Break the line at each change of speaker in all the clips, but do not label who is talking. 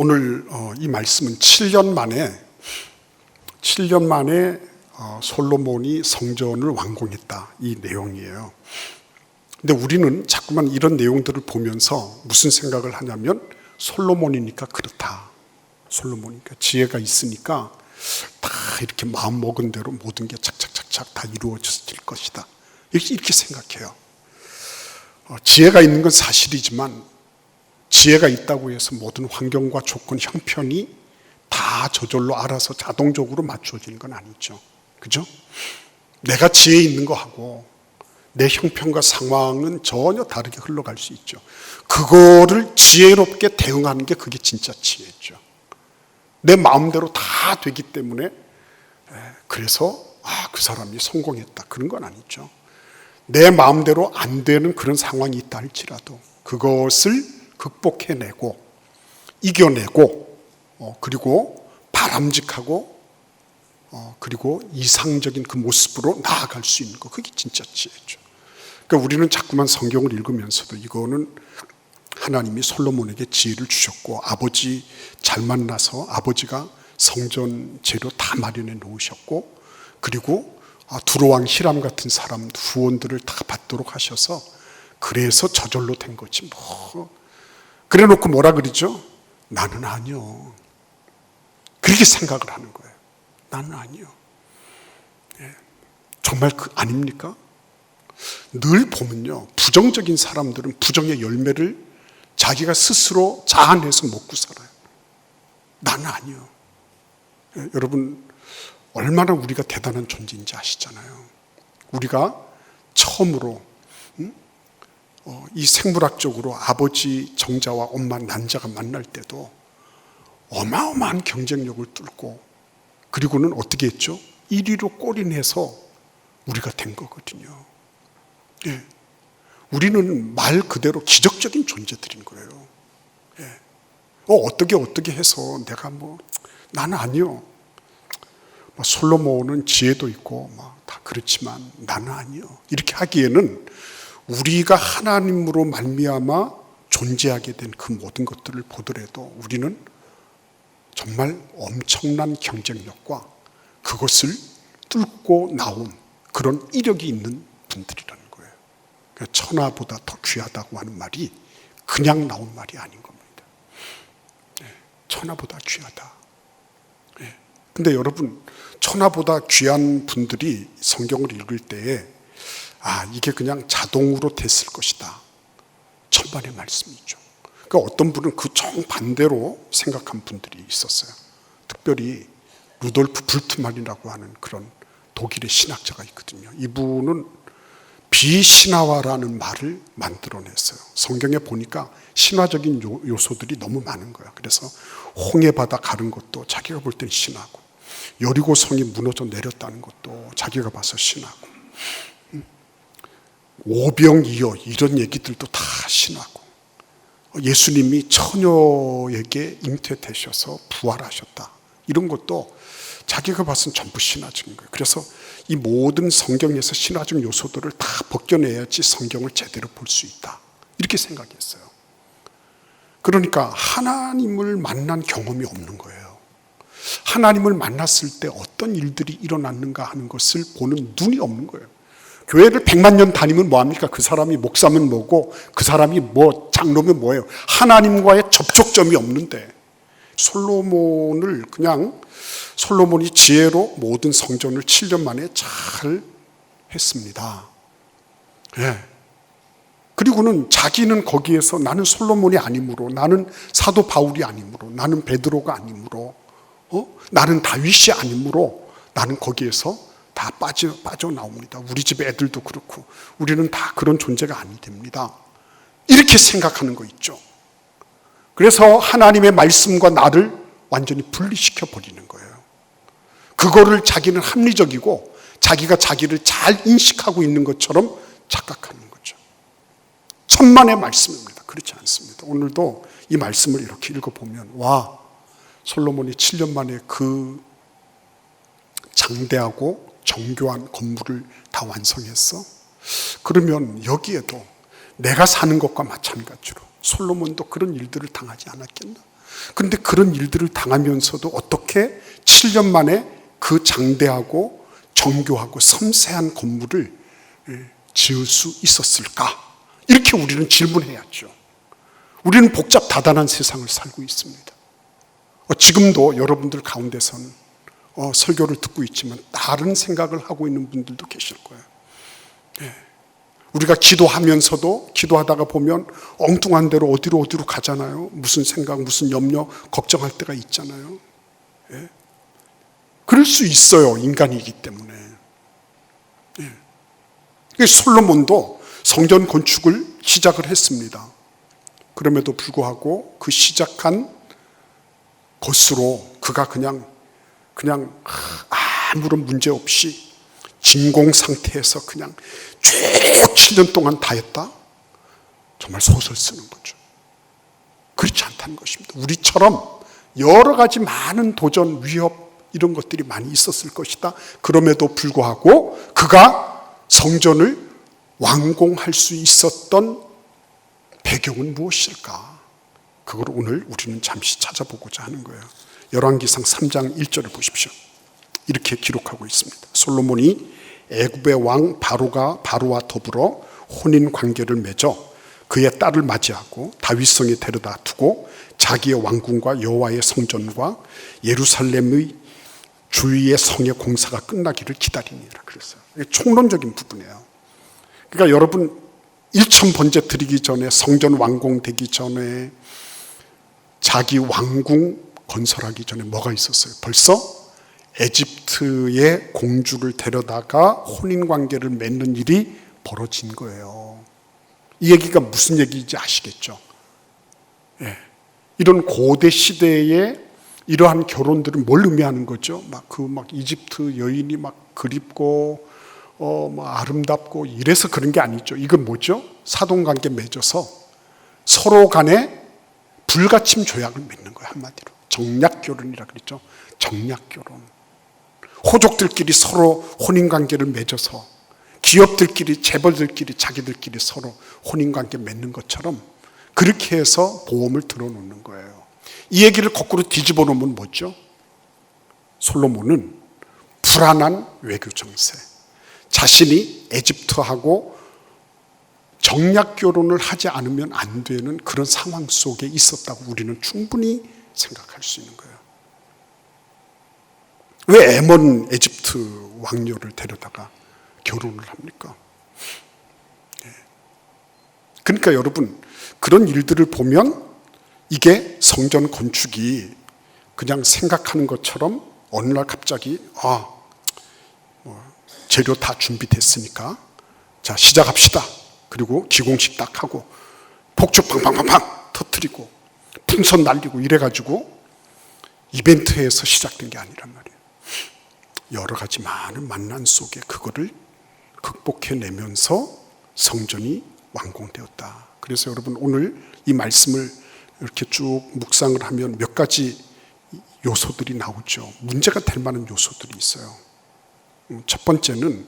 오늘 이 말씀은 7년 만에 솔로몬이 성전을 완공했다, 이 내용이에요. 근데 우리는 자꾸만 이런 내용들을 보면서 무슨 생각을 하냐면 솔로몬이니까 그렇다, 솔로몬이니까 지혜가 있으니까 다 이렇게 마음먹은 대로 모든 게 착착착착 다 이루어질 것이다, 이렇게 생각해요. 지혜가 있는 건 사실이지만 지혜가 있다고 해서 모든 환경과 조건, 형편이 다 저절로 알아서 자동적으로 맞춰지는 건 아니죠. 그죠? 내가 지혜 있는 거하고 내 형편과 상황은 전혀 다르게 흘러갈 수 있죠. 그거를 지혜롭게 대응하는 게 그게 진짜 지혜죠. 내 마음대로 다 되기 때문에 그래서 그 사람이 성공했다, 그런 건 아니죠. 내 마음대로 안 되는 그런 상황이 있다 할지라도 그것을 극복해내고 이겨내고 그리고 바람직하고 그리고 이상적인 그 모습으로 나아갈 수 있는 거, 그게 진짜 지혜죠. 그러니까 우리는 자꾸만 성경을 읽으면서도 이거는 하나님이 솔로몬에게 지혜를 주셨고 아버지 잘 만나서 아버지가 성전 재료 다 마련해 놓으셨고 그리고 두로왕 히람 같은 사람 후원들을 다 받도록 하셔서 그래서 저절로 된 거지 뭐. 그래 놓고 뭐라 그러죠? 나는 아니요. 그렇게 생각을 하는 거예요. 나는 아니요. 정말 아닙니까? 늘 보면요, 부정적인 사람들은 부정의 열매를 자기가 스스로 자아내서 먹고 살아요. 나는 아니요. 여러분, 얼마나 우리가 대단한 존재인지 아시잖아요. 우리가 처음으로 이 생물학적으로 아버지 정자와 엄마 난자가 만날 때도 어마어마한 경쟁력을 뚫고 그리고는 어떻게 했죠? 1위로 골인해서 우리가 된 거거든요. 우리는 말 그대로 기적적인 존재들인 거예요. 어떻게 해서 내가 나는 아니요. 솔로몬은 지혜도 있고 다 그렇지만 나는 아니요. 이렇게 하기에는 우리가 하나님으로 말미암아 존재하게 된 그 모든 것들을 보더라도 우리는 정말 엄청난 경쟁력과 그것을 뚫고 나온 그런 이력이 있는 분들이라는 거예요. 천하보다 더 귀하다고 하는 말이 그냥 나온 말이 아닌 겁니다. 천하보다 귀하다. 근데 여러분, 천하보다 귀한 분들이 성경을 읽을 때에 이게 그냥 자동으로 됐을 것이다, 천만의 말씀이죠. 그러니까 어떤 분은 그 정반대로 생각한 분들이 있었어요. 특별히 루돌프 불트만이라고 하는 그런 독일의 신학자가 있거든요. 이분은 비신화화라는 말을 만들어냈어요. 성경에 보니까 신화적인 요소들이 너무 많은 거야. 그래서 홍해바다 가른 것도 자기가 볼 때는 신화고, 여리고 성이 무너져 내렸다는 것도 자기가 봐서 신화고, 오병이어 이런 얘기들도 다 신화고, 예수님이 처녀에게 잉태되셔서 부활하셨다, 이런 것도 자기가 봐서는 전부 신화적인 거예요. 그래서 이 모든 성경에서 신화적 요소들을 다 벗겨내야지 성경을 제대로 볼 수 있다, 이렇게 생각했어요. 그러니까 하나님을 만난 경험이 없는 거예요. 하나님을 만났을 때 어떤 일들이 일어났는가 하는 것을 보는 눈이 없는 거예요. 교회를 100만 년 다니면 뭐합니까? 그 사람이 목사면 뭐고 그 사람이 장로면 뭐예요? 하나님과의 접촉점이 없는데, 솔로몬이 지혜로 모든 성전을 7년 만에 잘 했습니다. 그리고는 자기는 거기에서 나는 솔로몬이 아니므로, 나는 사도 바울이 아니므로, 나는 베드로가 아니므로, 나는 다윗이 아니므로 나는 거기에서 다 빠져나옵니다. 우리 집 애들도 그렇고 우리는 다 그런 존재가 아니 됩니다, 이렇게 생각하는 거 있죠. 그래서 하나님의 말씀과 나를 완전히 분리시켜 버리는 거예요. 그거를 자기는 합리적이고 자기가 자기를 잘 인식하고 있는 것처럼 착각하는 거죠. 천만의 말씀입니다. 그렇지 않습니다. 오늘도 이 말씀을 이렇게 읽어보면, 솔로몬이 7년 만에 그 장대하고 정교한 건물을 다 완성했어? 그러면 여기에도 내가 사는 것과 마찬가지로 솔로몬도 그런 일들을 당하지 않았겠나? 그런데 그런 일들을 당하면서도 어떻게 7년 만에 그 장대하고 정교하고 섬세한 건물을 지을 수 있었을까? 이렇게 우리는 질문해야죠. 우리는 복잡 다단한 세상을 살고 있습니다. 지금도 여러분들 가운데서는 설교를 듣고 있지만 다른 생각을 하고 있는 분들도 계실 거예요. 우리가 기도하면서도 기도하다가 보면 엉뚱한 대로 어디로 가잖아요. 무슨 생각, 무슨 염려, 걱정할 때가 있잖아요. 그럴 수 있어요. 인간이기 때문에. 솔로몬도 성전 건축을 시작을 했습니다. 그럼에도 불구하고 그 시작한 것으로 그가 그냥 아무런 문제 없이 진공 상태에서 그냥 쭉 7년 동안 다 했다? 정말 소설 쓰는 거죠. 그렇지 않다는 것입니다. 우리처럼 여러 가지 많은 도전, 위협 이런 것들이 많이 있었을 것이다. 그럼에도 불구하고 그가 성전을 완공할 수 있었던 배경은 무엇일까? 그걸 오늘 우리는 잠시 찾아보고자 하는 거예요. 열왕기상 3장 1절을 보십시오. 이렇게 기록하고 있습니다. 솔로몬이 애굽의 왕 바로와 더불어 혼인 관계를 맺어 그의 딸을 맞이하고 다윗성에 데려다 두고 자기의 왕궁과 여호와의 성전과 예루살렘의 주위의 성의 공사가 끝나기를 기다리니라 그랬어요. 총론적인 부분이에요. 그러니까 여러분 1천 번째 드리기 전에 성전 완공되기 전에 자기 왕궁 건설하기 전에 뭐가 있었어요? 벌써 에집트의 공주를 데려다가 혼인관계를 맺는 일이 벌어진 거예요. 이 얘기가 무슨 얘기인지 아시겠죠? 이런 고대 시대의 이러한 결혼들은 뭘 의미하는 거죠? 막 이집트 여인이 막 그립고 아름답고 이래서 그런 게 아니죠. 이건 뭐죠? 사돈관계 맺어서 서로 간에 불가침 조약을 맺는 거예요. 한마디로 정략결혼이라 그랬죠. 정략결혼. 호족들끼리 서로 혼인관계를 맺어서 기업들끼리 재벌들끼리 자기들끼리 서로 혼인관계 맺는 것처럼 그렇게 해서 보험을 들어놓는 거예요. 이 얘기를 거꾸로 뒤집어 놓으면 뭐죠? 솔로몬은 불안한 외교 정세, 자신이 에집트하고 정략결혼을 하지 않으면 안 되는 그런 상황 속에 있었다고 우리는 충분히 생각할 수 있는 거예요. 왜 에몬 에집트 왕녀를 데려다가 결혼을 합니까? 그러니까 여러분 그런 일들을 보면 이게 성전 건축이 그냥 생각하는 것처럼 어느 날 갑자기 재료 다 준비됐으니까 자 시작합시다. 그리고 기공식 딱 하고 폭죽 팡팡팡팡 터뜨리고 풍선 날리고 이래가지고 이벤트에서 시작된 게 아니란 말이에요. 여러 가지 많은 만난 속에 그거를 극복해내면서 성전이 완공되었다. 그래서 여러분 오늘 이 말씀을 이렇게 쭉 묵상을 하면 몇 가지 요소들이 나오죠. 문제가 될 만한 요소들이 있어요. 첫 번째는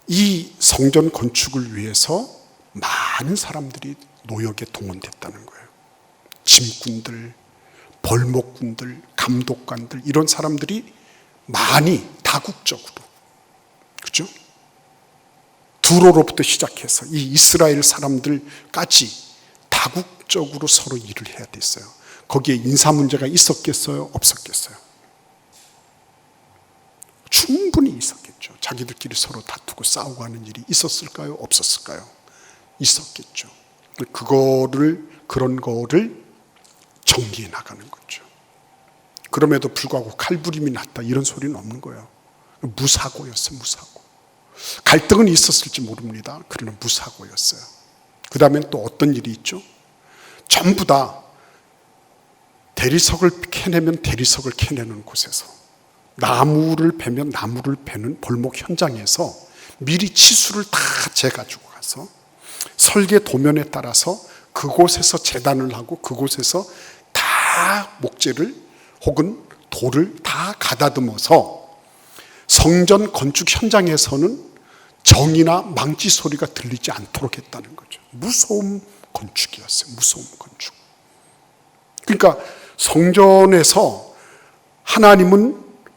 이 성전 건축을 위해서 많은 사람들이 노역에 동원됐다는 거예요. 짐꾼들, 벌목꾼들, 감독관들 이런 사람들이 많이 다국적으로, 그죠? 두로로부터 시작해서 이 이스라엘 사람들까지 다국적으로 서로 일을 해야 됐어요. 거기에 인사 문제가 있었겠어요? 없었겠어요? 충분히 있었겠죠. 자기들끼리 서로 다투고 싸우고 하는 일이 있었을까요? 없었을까요? 있었겠죠. 그런 거를 정리해 나가는 거죠. 그럼에도 불구하고 칼부림이 났다 이런 소리는 없는 거예요. 무사고였어요. 무사고. 갈등은 있었을지 모릅니다. 그러나 무사고였어요. 그 다음엔 또 어떤 일이 있죠? 전부 다 대리석을 캐내면 대리석을 캐내는 곳에서, 나무를 베면 나무를 베는 벌목 현장에서 미리 치수를 다 재가지고 가서 설계 도면에 따라서 그곳에서 재단을 하고 그곳에서 다 목재를 혹은 돌을 다 가다듬어서 성전 건축 현장에서는 정이나 망치 소리가 들리지 않도록 했다는 거죠. 무소음 건축이었어요. 무소음 건축. 그러니까 성전에서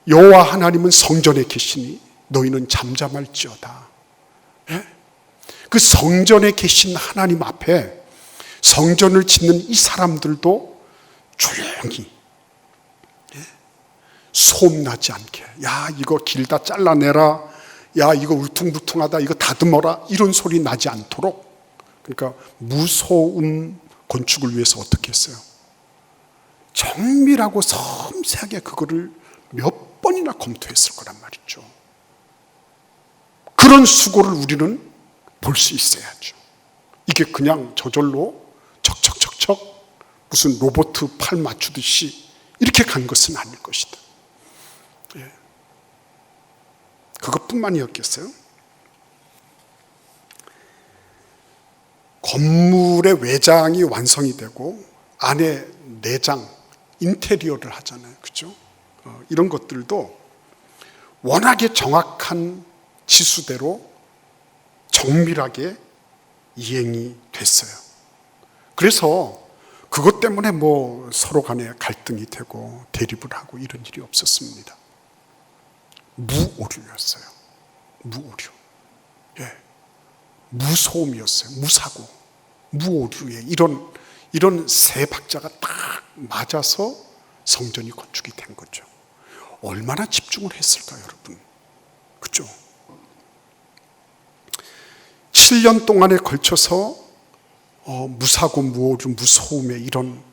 여호와 하나님은 성전에 계시니 너희는 잠잠할지어다. 예? 그 성전에 계신 하나님 앞에 성전을 짓는 이 사람들도 조용히, 예? 소음나지 않게, 야 이거 길다 잘라내라, 야 이거 울퉁불퉁하다, 이거 다듬어라, 이런 소리 나지 않도록, 그러니까 무소음 건축을 위해서 어떻게 했어요? 정밀하고 섬세하게 그거를 몇 번이나 검토했을 거란 말이죠. 그런 수고를 우리는 볼 수 있어야죠. 이게 그냥 저절로 척척척척 무슨 로봇 팔 맞추듯이 이렇게 간 것은 아닐 것이다. 예. 그것뿐만이었겠어요? 건물의 외장이 완성이 되고 안에 내장, 인테리어를 하잖아요. 그죠? 이런 것들도 워낙에 정확한 지수대로 정밀하게 이행이 됐어요. 그래서 그것 때문에 뭐 서로 간에 갈등이 되고 대립을 하고 이런 일이 없었습니다. 무오류였어요. 무오류. 예. 무소음이었어요. 무사고. 무오류에 이런 세 박자가 딱 맞아서 성전이 건축이 된 거죠. 얼마나 집중을 했을까요, 여러분? 그죠? 7년 동안에 걸쳐서 무사고, 무오류, 무소음의 이런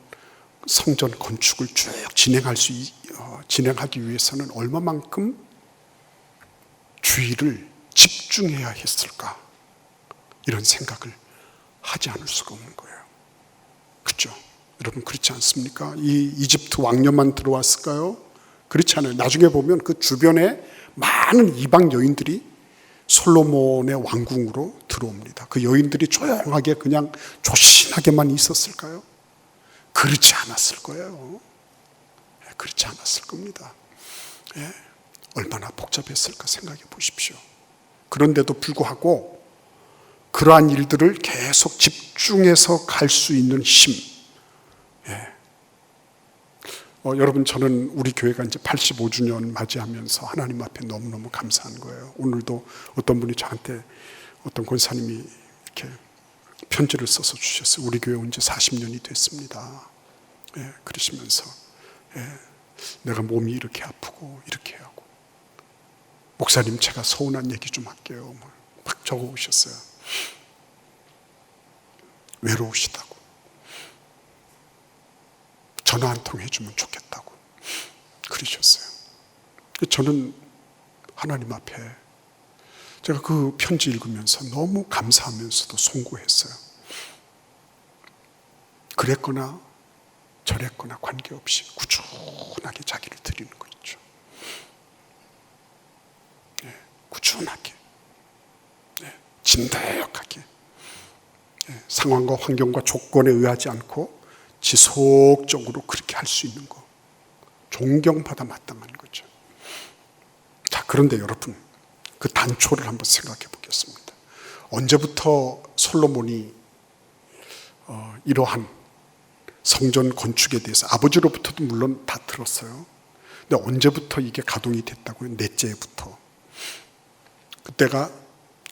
성전 건축을 쭉 진행하기 위해서는 얼마만큼 주의를 집중해야 했을까? 이런 생각을 하지 않을 수가 없는 거예요. 그렇죠? 여러분 그렇지 않습니까? 이 이집트 왕녀만 들어왔을까요? 그렇지 않아요. 나중에 보면 그 주변에 많은 이방 여인들이 솔로몬의 왕궁으로 들어옵니다. 그 여인들이 조용하게 그냥 조신하게만 있었을까요? 그렇지 않았을 거예요. 그렇지 않았을 겁니다. 예? 얼마나 복잡했을까 생각해 보십시오. 그런데도 불구하고 그러한 일들을 계속 집중해서 갈 수 있는 힘. 예. 여러분 저는 우리 교회가 이제 85주년 맞이하면서 하나님 앞에 너무너무 감사한 거예요. 오늘도 어떤 분이 저한테 어떤 권사님이 이렇게 편지를 써서 주셨어요. 우리 교회 온 지 40년이 됐습니다. 예, 그러시면서 내가 몸이 이렇게 아프고 이렇게 하고 목사님 제가 서운한 얘기 좀 할게요. 막 적어 오셨어요. 외로우시다고. 전화 한 통 해주면 좋겠다고 그러셨어요. 저는 하나님 앞에 제가 그 편지 읽으면서 너무 감사하면서도 송구했어요. 그랬거나 저랬거나 관계없이 꾸준하게 자기를 드리는 거 있죠. 네, 꾸준하게, 네, 진득하게, 네, 상황과 환경과 조건에 의하지 않고 지속적으로 그렇게 할 수 있는 거, 존경받아 마땅한 거죠. 자, 그런데 여러분, 그 단초를 한번 생각해 보겠습니다. 언제부터 솔로몬이 이러한 성전 건축에 대해서 아버지로부터도 물론 다 들었어요. 근데 언제부터 이게 가동이 됐다고요? 넷째부터. 그때가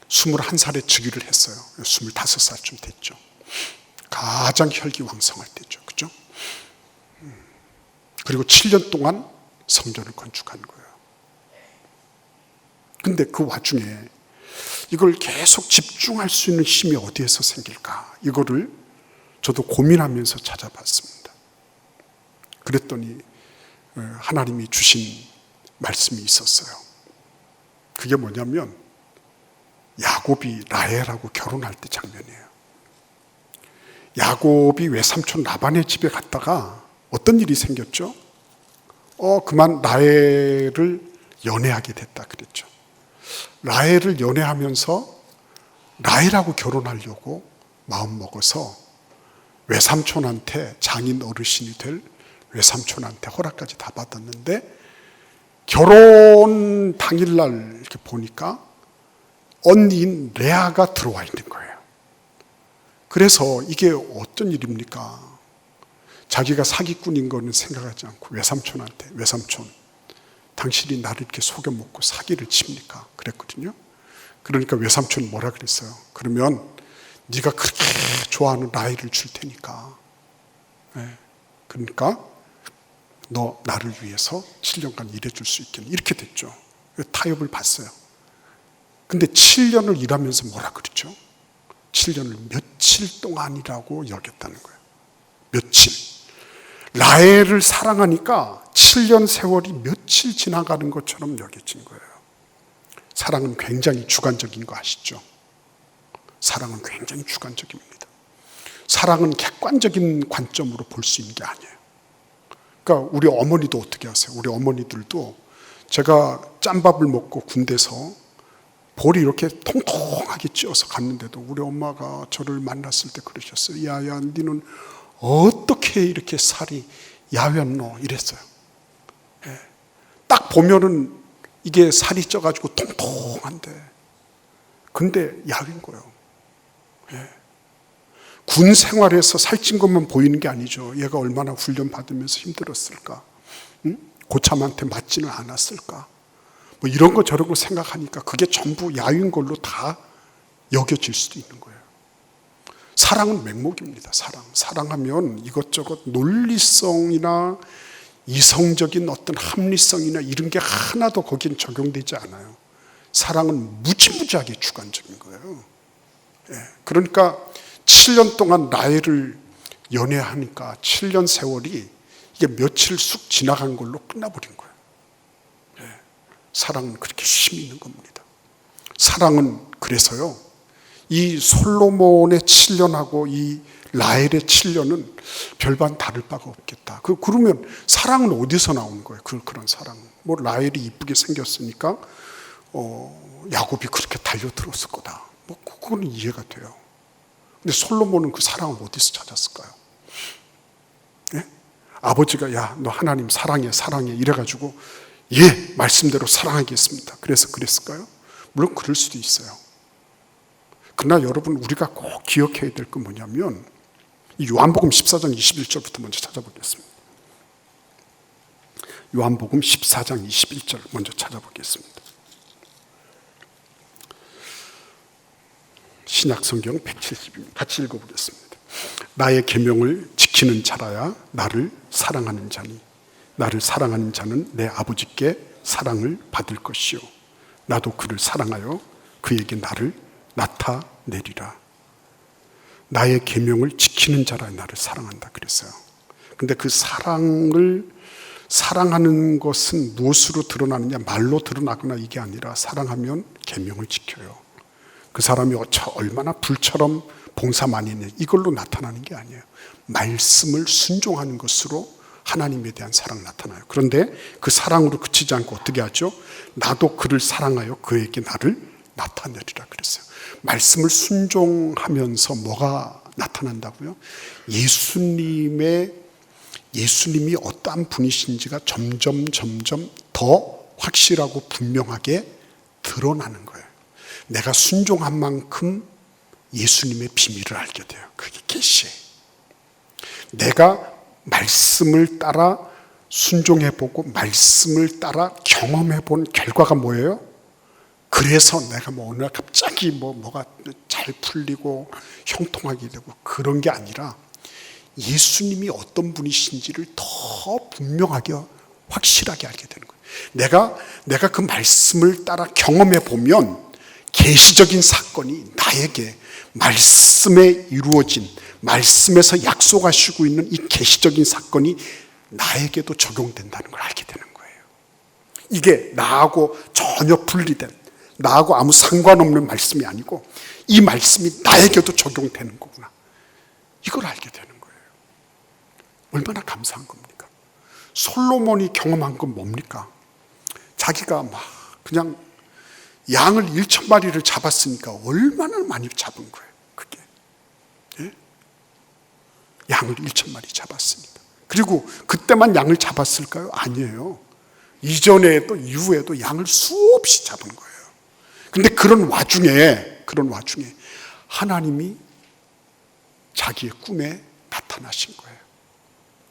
21살에 즉위를 했어요. 25살쯤 됐죠. 가장 혈기왕성할 때죠. 그죠? 그리고 7년 동안 성전을 건축한 거예요. 근데 그 와중에 이걸 계속 집중할 수 있는 힘이 어디에서 생길까? 이거를 저도 고민하면서 찾아봤습니다. 그랬더니 하나님이 주신 말씀이 있었어요. 그게 뭐냐면 야곱이 라헬하고 결혼할 때 장면이에요. 야곱이 외삼촌 라반의 집에 갔다가 어떤 일이 생겼죠? 그만 라헬을 연애하게 됐다 그랬죠. 라헬을 연애하면서 라헬하고 결혼하려고 마음먹어서 외삼촌한테, 장인 어르신이 될 외삼촌한테 허락까지 다 받았는데 결혼 당일날 이렇게 보니까 언니인 레아가 들어와 있는 거예요. 그래서 이게 어떤 일입니까? 자기가 사기꾼인 거는 생각하지 않고 외삼촌한테, 외삼촌, 당신이 나를 이렇게 속여먹고 사기를 칩니까? 그랬거든요. 그러니까 외삼촌이 뭐라 그랬어요? 그러면 네가 그렇게 좋아하는 나이를 줄 테니까, 그러니까 너 나를 위해서 7년간 일해줄 수 있겠니? 이렇게 됐죠. 타협을 봤어요. 근데 7년을 일하면서 뭐라 그랬죠? 7년을 며칠 동안이라고 여겼다는 거예요. 며칠. 라헬을 사랑하니까 7년 세월이 며칠 지나가는 것처럼 여겨진 거예요. 사랑은 굉장히 주관적인 거 아시죠? 사랑은 굉장히 주관적입니다. 사랑은 객관적인 관점으로 볼 수 있는 게 아니에요. 그러니까 우리 어머니도 어떻게 하세요? 우리 어머니들도 제가 짬밥을 먹고 군대에서 볼이 이렇게 통통하게 찧어서 갔는데도 우리 엄마가 저를 만났을 때 그러셨어요. 야야, 니는 어떻게 이렇게 살이 야였노? 이랬어요. 딱 보면은 이게 살이 쪄가지고 통통한데, 근데 야인 거예요. 군 생활에서 살찐 것만 보이는 게 아니죠. 얘가 얼마나 훈련 받으면서 힘들었을까? 고참한테 맞지는 않았을까? 뭐 이런 거 저런 거 생각하니까 그게 전부 야유인 걸로 다 여겨질 수도 있는 거예요. 사랑은 맹목입니다. 사랑하면 이것저것 논리성이나 이성적인 어떤 합리성이나 이런 게 하나도 거긴 적용되지 않아요. 사랑은 무지무지하게 주관적인 거예요. 그러니까 7년 동안 라헬을 연애하니까 7년 세월이 이게 며칠 쑥 지나간 걸로 끝나버린 거예요. 사랑은 그렇게 힘이 있는 겁니다. 사랑은 그래서요, 이 솔로몬의 7년하고 이 라헬의 7년은 별반 다를 바가 없겠다. 그러면 사랑은 어디서 나오는 거예요? 그런 사랑은. 뭐 라헬이 이쁘게 생겼으니까 야곱이 그렇게 달려들었을 거다. 뭐 그거는 이해가 돼요. 근데 솔로몬은 그 사랑을 어디서 찾았을까요? 아버지가 야, 너 하나님 사랑해 이래가지고 예, 말씀대로 사랑하겠습니다. 그래서 그랬을까요? 물론 그럴 수도 있어요. 그러나 여러분, 우리가 꼭 기억해야 될 건 뭐냐면 이 요한복음 14장 21절부터 먼저 찾아보겠습니다. 요한복음 14장 21절 먼저 찾아보겠습니다. 신약성경 170입니다. 같이 읽어보겠습니다. 나의 계명을 지키는 자라야 나를 사랑하는 자니 나를 사랑하는 자는 내 아버지께 사랑을 받을 것이요 나도 그를 사랑하여 그에게 나를 나타내리라. 나의 계명을 지키는 자라 나를 사랑한다 그랬어요. 근데 그 사랑하는 것은 무엇으로 드러나느냐? 말로 드러나거나 이게 아니라 사랑하면 계명을 지켜요. 그 사람이 얼마나 불처럼 봉사 많이 했냐 이걸로 나타나는 게 아니에요. 말씀을 순종하는 것으로 하나님에 대한 사랑 나타나요. 그런데 그 사랑으로 그치지 않고 어떻게 하죠? 나도 그를 사랑하여 그에게 나를 나타내리라 그랬어요. 말씀을 순종하면서 뭐가 나타난다고요? 예수님이 어떠한 분이신지가 점점 더 확실하고 분명하게 드러나는 거예요. 내가 순종한 만큼 예수님의 비밀을 알게 돼요. 그게 계시예요. 내가 말씀을 따라 순종해보고 말씀을 따라 경험해본 결과가 뭐예요? 그래서 내가 어느 날 갑자기 뭐가 잘 풀리고 형통하게 되고 그런 게 아니라 예수님이 어떤 분이신지를 더 분명하게 확실하게 알게 되는 거예요. 내가 그 말씀을 따라 경험해 보면 계시적인 사건이 나에게 말씀에 이루어진 말씀에서 약속하시고 있는 이 계시적인 사건이 나에게도 적용된다는 걸 알게 되는 거예요. 이게 나하고 전혀 분리된 나하고 아무 상관없는 말씀이 아니고 이 말씀이 나에게도 적용되는 거구나. 이걸 알게 되는 거예요. 얼마나 감사한 겁니까? 솔로몬이 경험한 건 뭡니까? 자기가 막 그냥 양을 1,000마리를 잡았으니까 얼마나 많이 잡은 거예요. 그게 양을 1,000마리 잡았으니까. 그리고 그때만 양을 잡았을까요? 아니에요. 이전에도 이후에도 양을 수없이 잡은 거예요. 근데 그런 와중에 하나님이 자기의 꿈에 나타나신 거예요.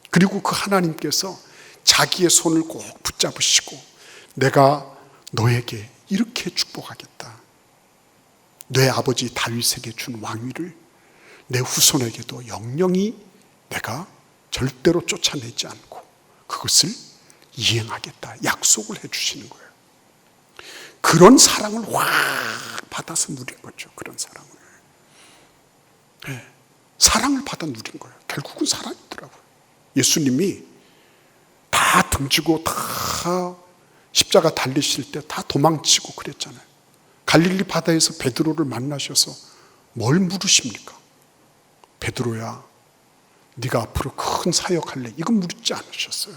그리고 그 하나님께서 자기의 손을 꼭 붙잡으시고 내가 너에게 이렇게 축복하겠다. 내 아버지 다윗에게 준 왕위를 내 후손에게도 영영히 내가 절대로 쫓아내지 않고 그것을 이행하겠다. 약속을 해주시는 거예요. 그런 사랑을 확 받아서 누린 거죠. 그런 사랑을. 네. 사랑을 받아 누린 거예요. 결국은 사랑이더라고요. 예수님이 다 등지고 다 십자가 달리실 때 다 도망치고 그랬잖아요. 갈릴리 바다에서 베드로를 만나셔서 뭘 물으십니까? 베드로야, 네가 앞으로 큰 사역할래? 이건 물지 않으셨어요.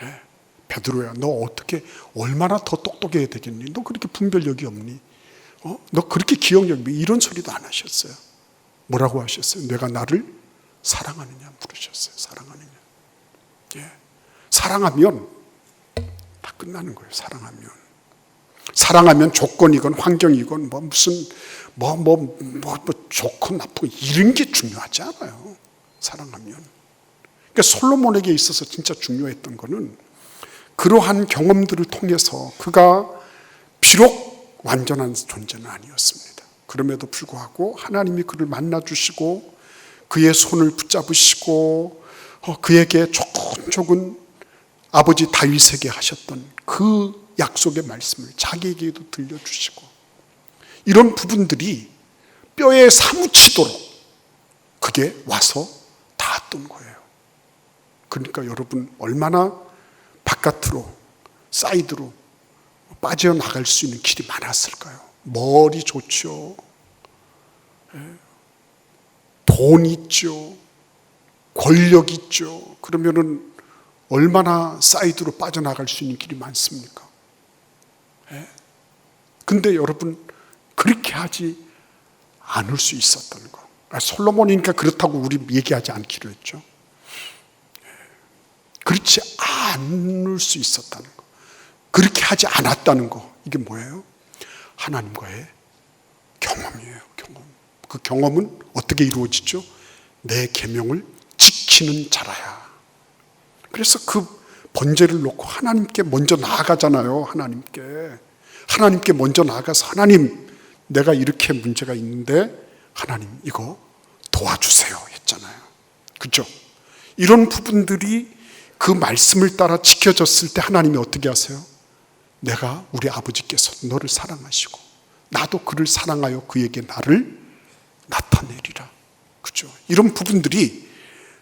네. 베드로야, 너 어떻게 얼마나 더 똑똑해야 되겠니? 너 그렇게 분별력이 없니? 너 그렇게 기억력이 이런 소리도 안 하셨어요. 뭐라고 하셨어요? 내가 나를 사랑하느냐 물으셨어요. 사랑하느냐. 예. 사랑하면 다 끝나는 거예요. 사랑하면 조건이건 환경이건 무슨 좋고 나쁘고 이런 게 중요하지 않아요. 사랑하면. 그러니까 솔로몬에게 있어서 진짜 중요했던 거는 그러한 경험들을 통해서 그가 비록 완전한 존재는 아니었습니다. 그럼에도 불구하고 하나님이 그를 만나주시고 그의 손을 붙잡으시고 그에게 조금 아버지 다윗에게 하셨던 그 약속의 말씀을 자기에게도 들려주시고 이런 부분들이 뼈에 사무치도록 그게 와서 닿았던 거예요. 그러니까 여러분 얼마나 바깥으로 사이드로 빠져나갈 수 있는 길이 많았을까요? 머리 좋죠. 돈 있죠. 권력 있죠. 그러면은 얼마나 사이드로 빠져나갈 수 있는 길이 많습니까? 근데 여러분 그렇게 하지 않을 수 있었다는 거. 솔로몬이니까 그렇다고 우리 얘기하지 않기로 했죠. 그렇지 않을 수 있었다는 거. 그렇게 하지 않았다는 거. 이게 뭐예요? 하나님과의 경험이에요. 경험. 그 경험은 어떻게 이루어지죠? 내 계명을 지키는 자라야. 그래서 그 번제를 놓고 하나님께 먼저 나아가잖아요. 하나님께 먼저 나아가서 하나님, 내가 이렇게 문제가 있는데 하나님 이거 도와주세요 했잖아요. 그죠? 이런 부분들이 그 말씀을 따라 지켜졌을 때 하나님이 어떻게 하세요? 내가 우리 아버지께서 너를 사랑하시고 나도 그를 사랑하여 그에게 나를 나타내리라. 그죠? 이런 부분들이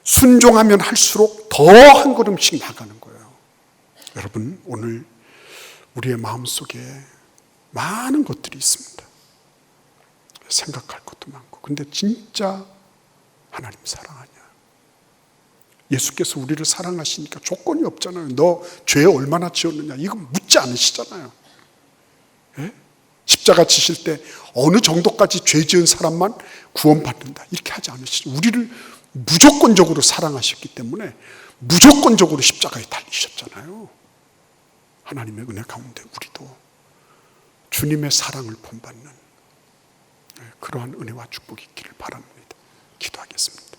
순종하면 할수록 더 한 걸음씩 나가는 거예요. 여러분 오늘 우리의 마음속에 많은 것들이 있습니다. 생각할 것도 많고 근데 진짜 하나님 사랑하냐? 예수께서 우리를 사랑하시니까 조건이 없잖아요. 너 죄 얼마나 지었느냐 이거 묻지 않으시잖아요. 예? 십자가 지실 때 어느 정도까지 죄 지은 사람만 구원받는다 이렇게 하지 않으시죠. 우리를 무조건적으로 사랑하셨기 때문에 무조건적으로 십자가에 달리셨잖아요. 하나님의 은혜 가운데 우리도 주님의 사랑을 본받는 그러한 은혜와 축복이 있기를 바랍니다. 기도하겠습니다.